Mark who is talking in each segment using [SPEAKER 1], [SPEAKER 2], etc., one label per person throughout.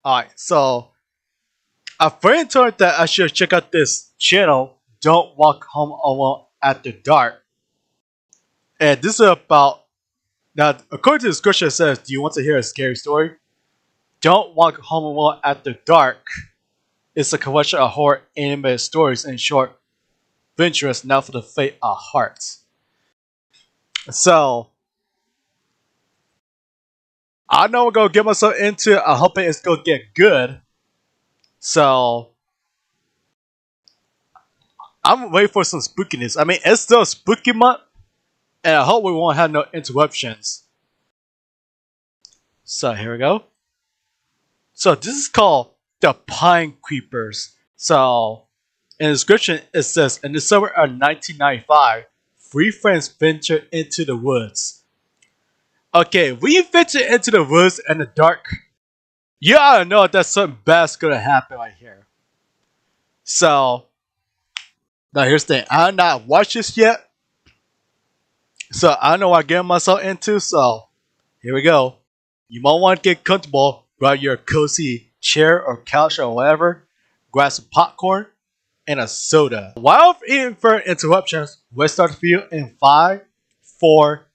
[SPEAKER 1] Alright, so a friend told me that I should check out this channel, Don't Walk Home Alone After Dark. And this is about, now according to the description it says, do you want to hear a scary story? Don't Walk Home Alone After Dark is a collection of horror animated stories and short adventures now for the fate of hearts. So, I know I'm gonna get myself into it. I'm hoping it's gonna get good. So, I'm waiting for some spookiness. I mean, it's still a spooky month, and I hope we won't have no interruptions. So, here we go. So, this is called The Pine Creepers. So, in the description, it says, in the summer of 1995, three friends ventured into the woods. Okay, we venture into the woods in the dark. You ought to know that something bad's gonna happen right here. So, now here's the thing. I have not watched this yet. So, I don't know what I'm getting myself into. So, here we go. You might want to get comfortable. Grab your cozy chair or couch or whatever. Grab some popcorn and a soda. While eating for interruptions, let's start the video in 5, 4,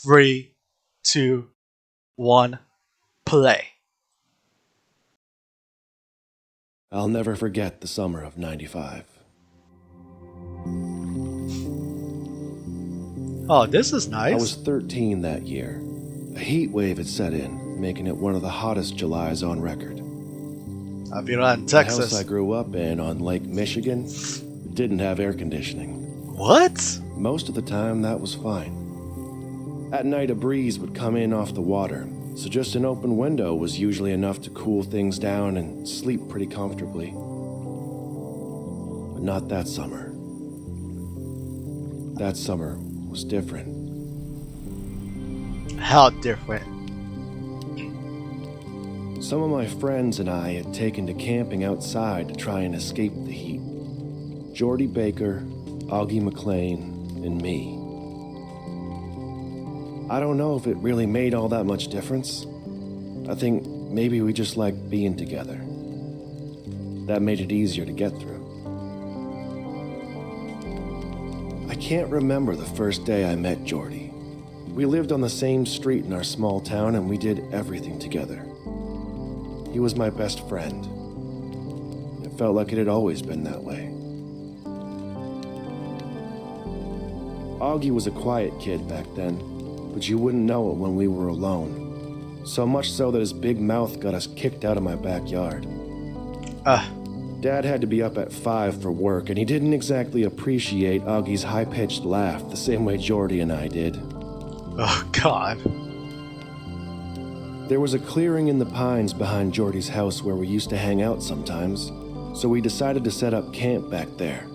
[SPEAKER 1] 3, 2, 1, play.
[SPEAKER 2] I'll never forget the summer of '95.
[SPEAKER 1] Oh, this is
[SPEAKER 2] I was
[SPEAKER 1] nice.
[SPEAKER 2] 13 that year. A heat wave had set in, making it one of the hottest Julys on record.
[SPEAKER 1] I've been out in
[SPEAKER 2] The house
[SPEAKER 1] Texas.
[SPEAKER 2] I grew up in on Lake Michigan didn't have air conditioning.
[SPEAKER 1] What?
[SPEAKER 2] Most of the time, that was fine. At night, a breeze would come in off the water, so just an open window was usually enough to cool things down and sleep pretty comfortably. But not that summer. That summer was different.
[SPEAKER 1] How different?
[SPEAKER 2] Some of my friends and I had taken to camping outside to try and escape the heat. Jordy Baker, Augie McLean, and me. I don't know if it really made all that much difference. I think maybe we just liked being together. That made it easier to get through. I can't remember the first day I met Jordy. We lived on the same street in our small town and we did everything together. He was my best friend. It felt like it had always been that way. Augie was a quiet kid back then, but you wouldn't know it when we were alone. So much so that his big mouth got us kicked out of my backyard. Dad had to be up at 5 for work, and he didn't exactly appreciate Augie's high-pitched laugh the same way Jordy and I did.
[SPEAKER 1] Oh, God.
[SPEAKER 2] There was a clearing in the pines behind Jordy's house where we used to hang out sometimes, so we decided to set up camp back there.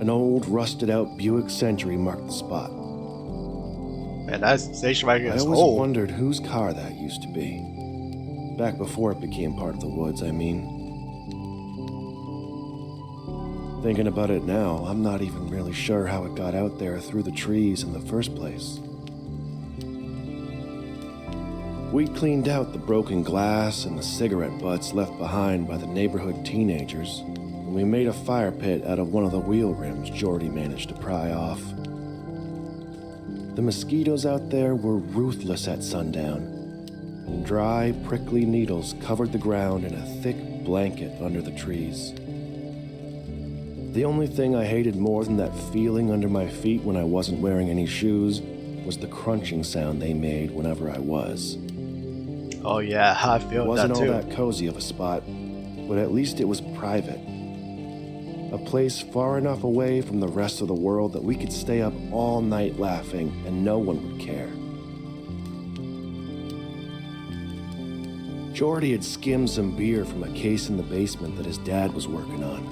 [SPEAKER 2] An old, rusted-out Buick Century marked the spot.
[SPEAKER 1] Man, that station wagon
[SPEAKER 2] I
[SPEAKER 1] is
[SPEAKER 2] always
[SPEAKER 1] old.
[SPEAKER 2] wondered whose car that used to be. Back before it became part of the woods, I mean. Thinking about it now, I'm not even really sure how it got out there through the trees in the first place. We'd cleaned out the broken glass and the cigarette butts left behind by the neighborhood teenagers, and we made a fire pit out of one of the wheel rims Jordy managed to pry off. The mosquitoes out there were ruthless at sundown, and dry, prickly needles covered the ground in a thick blanket under the trees. The only thing I hated more than that feeling under my feet when I wasn't wearing any shoes was the crunching sound they made whenever I was.
[SPEAKER 1] Oh yeah, I feel
[SPEAKER 2] It wasn't
[SPEAKER 1] that
[SPEAKER 2] all
[SPEAKER 1] too.
[SPEAKER 2] that cozy of a spot, but at least it was private. A place far enough away from the rest of the world that we could stay up all night laughing and no one would care. Jordy had skimmed some beer from a case in the basement that his dad was working on.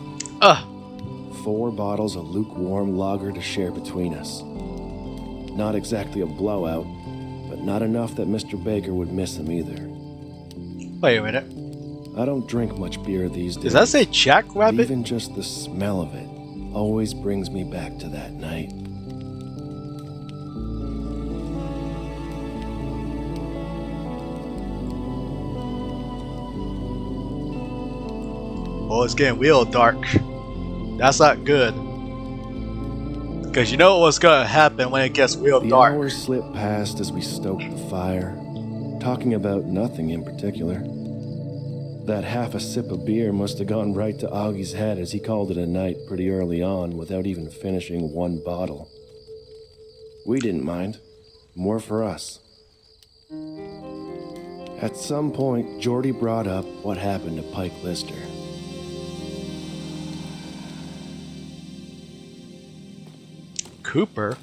[SPEAKER 2] 4 bottles of lukewarm lager to share between us. Not exactly a blowout, but not enough that Mr. Baker would miss him either.
[SPEAKER 1] Wait a minute.
[SPEAKER 2] I don't drink much beer these days.
[SPEAKER 1] Does that say Jackrabbit?
[SPEAKER 2] Even just the smell of it always brings me back to that night.
[SPEAKER 1] Oh, it's getting real dark. That's not good. Because you know what's going to happen when it gets real
[SPEAKER 2] The
[SPEAKER 1] dark.
[SPEAKER 2] hours slipped past as we stoked the fire, talking about nothing in particular. That half a sip of beer must have gone right to Augie's head as he called it a night pretty early on without even finishing one bottle. We didn't mind. More for us. At some point, Jordy brought up what happened to Pike Lister.
[SPEAKER 1] Cooper?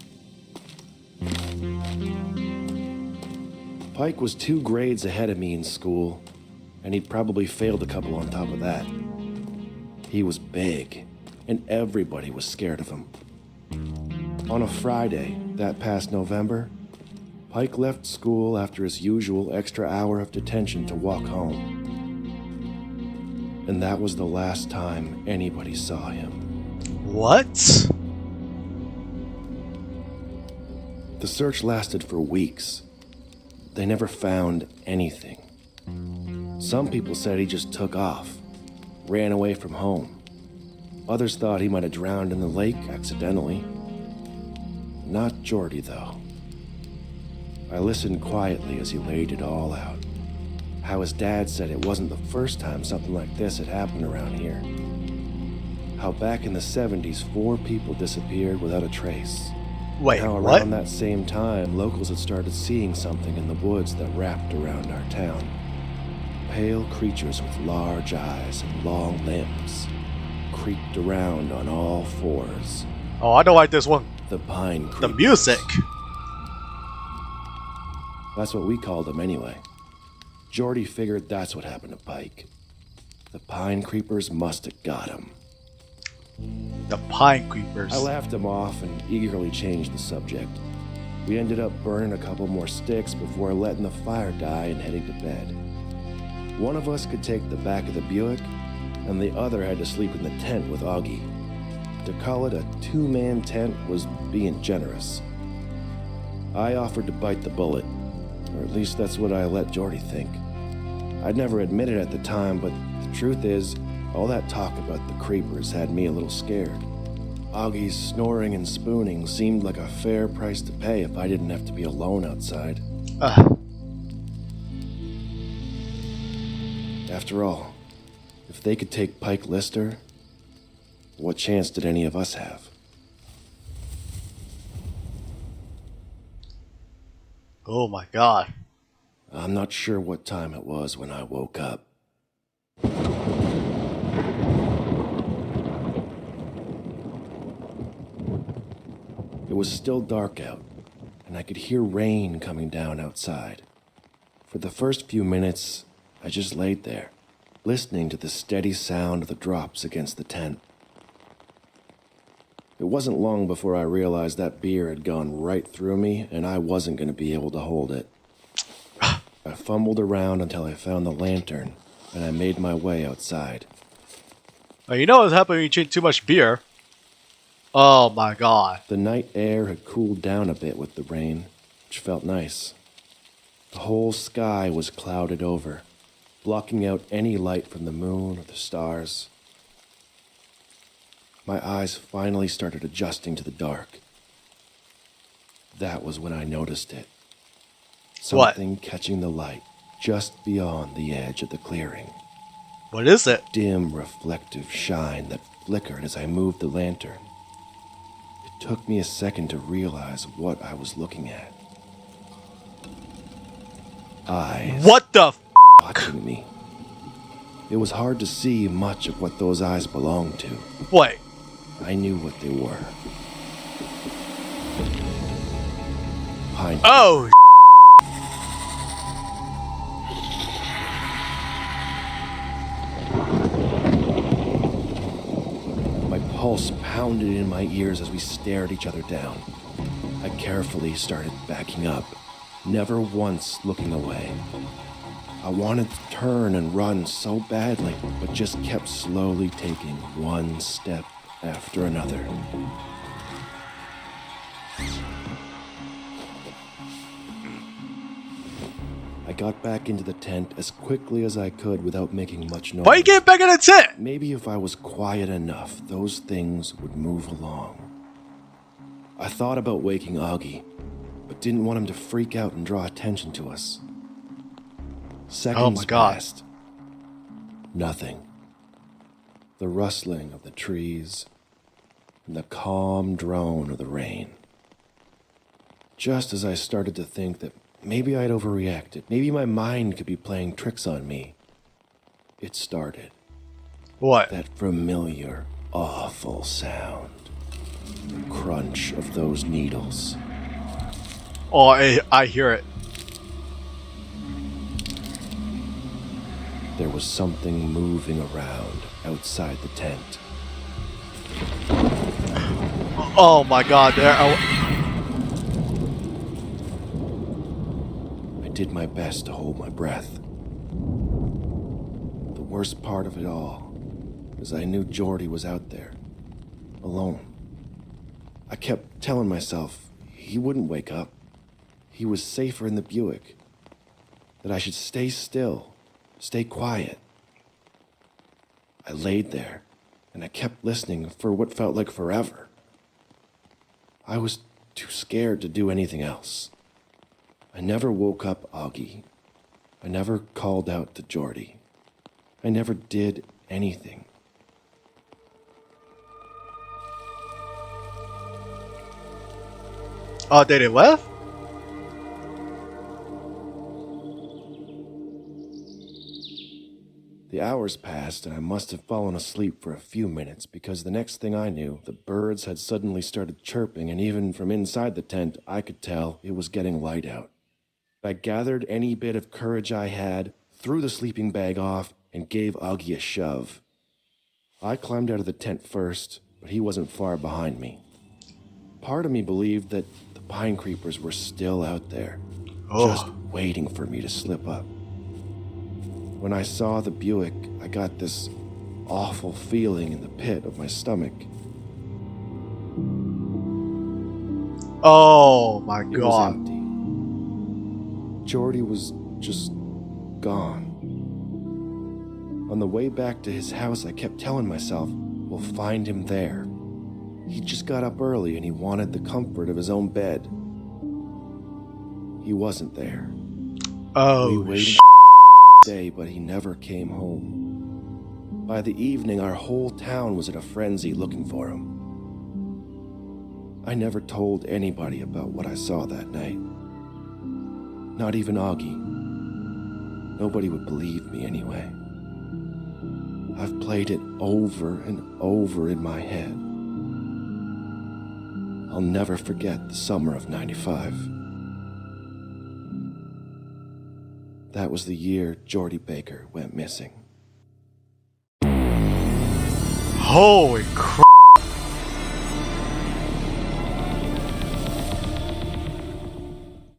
[SPEAKER 2] Pike was 2 grades ahead of me in school, and he'd probably failed a couple on top of that. He was big, and everybody was scared of him. On a Friday, that past November, Pike left school after his usual extra hour of detention to walk home. And that was the last time anybody saw him.
[SPEAKER 1] What?
[SPEAKER 2] The search lasted for weeks. They never found anything. Some people said he just took off, ran away from home. Others thought he might have drowned in the lake accidentally. Not Jordy, though. I listened quietly as he laid it all out. How his dad said it wasn't the first time something like this had happened around here. How back in the 70s, 4 people disappeared without a trace.
[SPEAKER 1] Wait,
[SPEAKER 2] How
[SPEAKER 1] what?
[SPEAKER 2] around that same time, locals had started seeing something in the woods that wrapped around our town. Pale creatures with large eyes and long limbs creeped around on all 4s.
[SPEAKER 1] Oh, I know why this one.
[SPEAKER 2] The pine creepers.
[SPEAKER 1] The music.
[SPEAKER 2] That's what we called them anyway. Jordy figured that's what happened to Pike. The pine creepers must have got him.
[SPEAKER 1] The pine creepers.
[SPEAKER 2] I laughed him off and eagerly changed the subject. We ended up burning a couple more sticks before letting the fire die and heading to bed. One of us could take the back of the Buick, and the other had to sleep in the tent with Augie. To call it a 2-man tent was being generous. I offered to bite the bullet, or at least that's what I let Jordy think. I'd never admit it at the time, but the truth is, all that talk about the creepers had me a little scared. Augie's snoring and spooning seemed like a fair price to pay if I didn't have to be alone outside. After all, if they could take Pike Lister, what chance did any of us have?
[SPEAKER 1] Oh my god.
[SPEAKER 2] I'm not sure what time it was when I woke up. It was still dark out, and I could hear rain coming down outside. For the first few minutes, I just laid there, listening to the steady sound of the drops against the tent. It wasn't long before I realized that beer had gone right through me, and I wasn't going to be able to hold it. I fumbled around until I found the lantern, and I made my way outside.
[SPEAKER 1] You know what's happening when you drink too much beer? Oh my god.
[SPEAKER 2] The night air had cooled down a bit with the rain, which felt nice. The whole sky was clouded over, blocking out any light from the moon or the stars. My eyes finally started adjusting to the dark. That was when I noticed it. Something catching the light just beyond the edge of the clearing.
[SPEAKER 1] What is it?
[SPEAKER 2] Dim, reflective shine that flickered as I moved the lantern. It took me a second to realize what I was looking at. Eyes
[SPEAKER 1] What the f?
[SPEAKER 2] watching me. It was hard to see much of what those eyes belonged to.
[SPEAKER 1] Wait.
[SPEAKER 2] I knew what they were. Pine.
[SPEAKER 1] Oh.
[SPEAKER 2] My pulse pounded in my ears as we stared each other down. I carefully started backing up, never once looking away. I wanted to turn and run so badly, but just kept slowly taking one step after another. I got back into the tent as quickly as I could without making much noise.
[SPEAKER 1] Why you get back in the tent?
[SPEAKER 2] Maybe if I was quiet enough, those things would move along. I thought about waking Augie, but didn't want him to freak out and draw attention to us. Seconds passed. Nothing. The rustling of the trees and the calm drone of the rain. Just as I started to think that maybe I'd overreacted, maybe my mind could be playing tricks on me, it started.
[SPEAKER 1] What?
[SPEAKER 2] That familiar, awful sound. The crunch of those needles.
[SPEAKER 1] Oh, I hear it.
[SPEAKER 2] There was something moving around outside the tent.
[SPEAKER 1] Oh my god,
[SPEAKER 2] I did my best to hold my breath. The worst part of it all is I knew Jordy was out there, alone. I kept telling myself he wouldn't wake up. He was safer in the Buick. That I should stay still, stay quiet. I laid there, and I kept listening for what felt like forever. I was too scared to do anything else. I never woke up Augie. I never called out to Jordy. I never did anything.
[SPEAKER 1] Oh, they left?
[SPEAKER 2] The hours passed, and I must have fallen asleep for a few minutes because the next thing I knew, the birds had suddenly started chirping, and even from inside the tent, I could tell it was getting light out. I gathered any bit of courage I had, threw the sleeping bag off, and gave Augie a shove. I climbed out of the tent first, but he wasn't far behind me. Part of me believed that the pine creepers were still out there, just waiting for me to slip up. When I saw the Buick, I got this awful feeling in the pit of my stomach.
[SPEAKER 1] Oh my
[SPEAKER 2] It was
[SPEAKER 1] god.
[SPEAKER 2] empty. Jordy was just gone. On the way back to his house, I kept telling myself, we'll find him there. He just got up early and he wanted the comfort of his own bed. He wasn't there. We waited day, but he never came home. By the evening, our whole town was in a frenzy looking for him. I never told anybody about what I saw that night. Not even Augie. Nobody would believe me anyway. I've played it over and over in my head. I'll never forget the summer of '95. That was the year Jordy Baker went missing.
[SPEAKER 1] Holy crap.